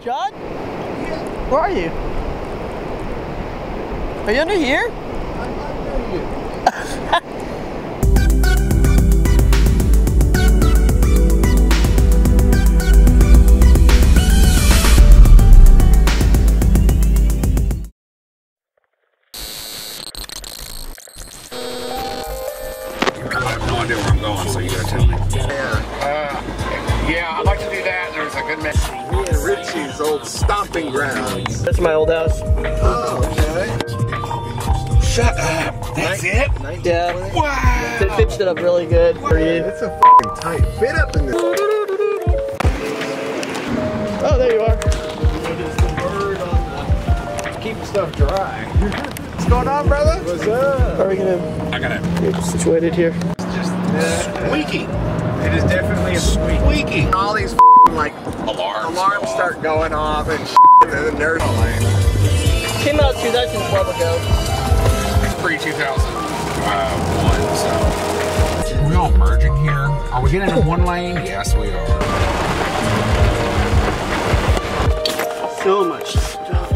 John? Where are you? Are you under here? I'm under you. I have no idea where I'm going, so you gotta tell me. Yeah, I'd like to do that. There's a good mix. Me and Richie's old stomping grounds. That's my old house. Oh, okay. Shut up. That's it? Yeah. Wow. They fixed it up really good for you. It's a f***ing tight fit up in this. Oh, there you are. Keep stuff dry. What's going on, brother? What's up? Are we gonna I gotta. get situated here? Just Squeaky. It is definitely a Squeaky. all these like alarms start going off and and then there's Came out 2012 ago. Pre-2001, so. Are we all merging here? Are we getting in one lane? Yes, we are. So much stuff.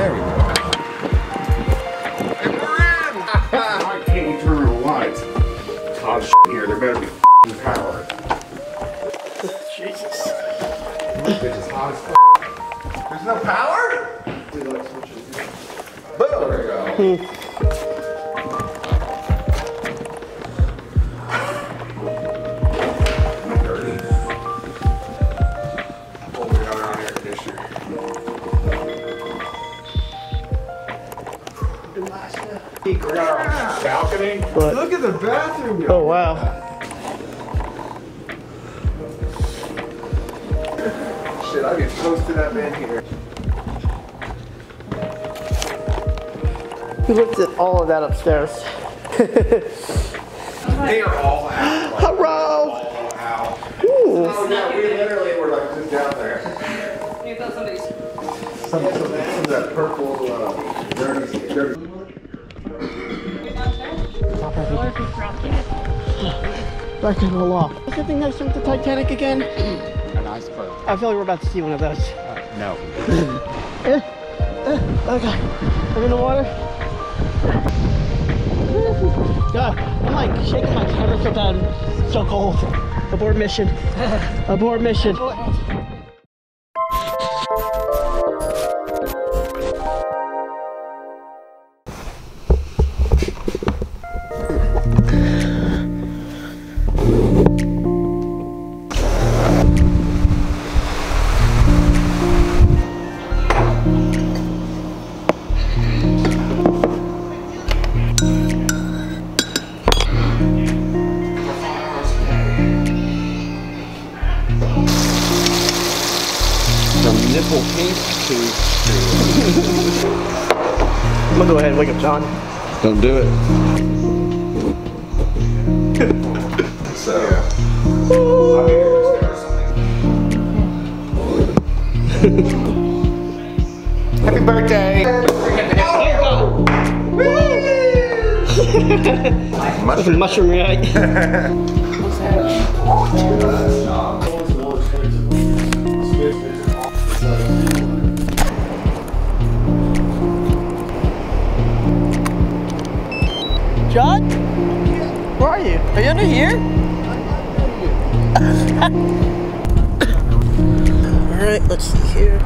there we go. And we're in! Why can't we turn on lights? Hot here, there better be power. Jesus. This bitch is hot as f. There's no power? Boom! There we go. Dirty. Oh, we got our own air conditioner. We got our own balcony. What? Look at the bathroom. Oh, wow. Shit, I get toasted up in here. We looked at all of that upstairs. They are all out. Like, Hello! all out. Ooh. Oh, yeah, we literally were like just down there. You thought somebody's. Some of that purple, dirty. Back in the loft. Is that thing next to the Titanic again? An iceberg. I feel like we're about to see one of those. No. Okay. I'm in the water. God, I'm like shaking my camera so bad. I'm so cold. Abort mission. Abort mission. From nipple pink to. I'm gonna go ahead and wake up John. Don't do it. So. Happy birthday! Mushroom, mushroom, right? John? Where are you? Are you under here? Alright, let's see here.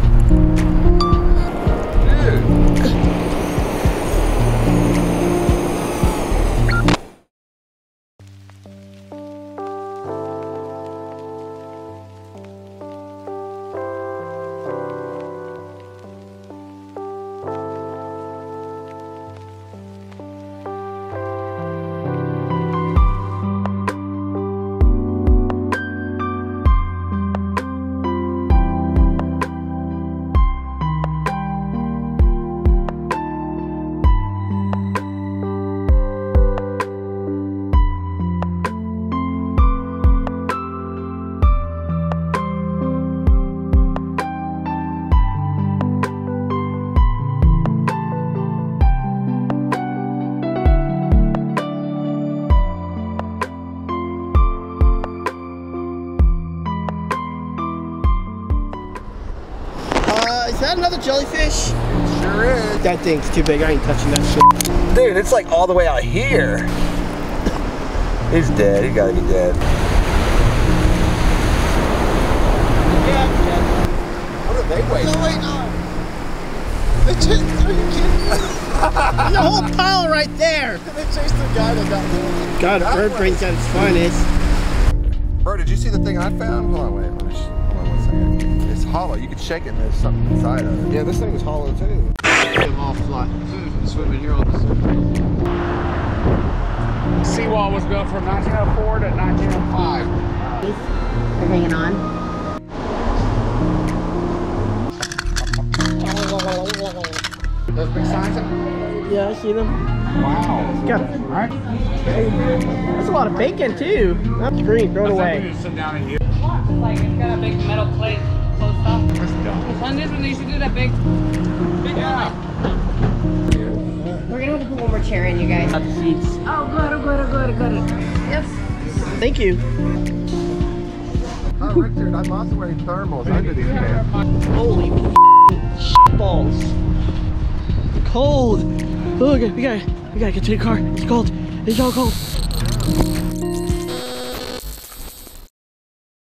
that another jellyfish? Sure is. That thing's too big. I ain't touching that shit. Dude, it's like all the way out here. He's dead. He gotta be dead. Yeah, yeah. What are they waiting? No, wait, no. They chased, are you kidding me? There's a whole pile right there. They chased the guy that got the God, a bird brain's at its finest. Bro, did you see the thing I found? Hold on, wait. Hold on 1 second. It's hollow. You can shake it and there's something inside of it. Yeah, this thing is hollow too. I'm all fly. Swimming here on the surface. Seawall was built from 1904 to 1905. They're hanging on. Those big signs? Yeah, I see them. Wow. Got it. All right. That's a lot of bacon too. That's green. Throw it away. Sit down and eat. Like it's got a big metal plate closed off. That's dumb. On this one, they should do that big one. We're gonna have to put one more chair in, you guys. Got the seats. Oh, good. Yes. Thank you. Oh, Richard, I'm also wearing thermals under these pants. Holy balls. Cold. Look, we gotta get to the car. It's cold. It's all cold.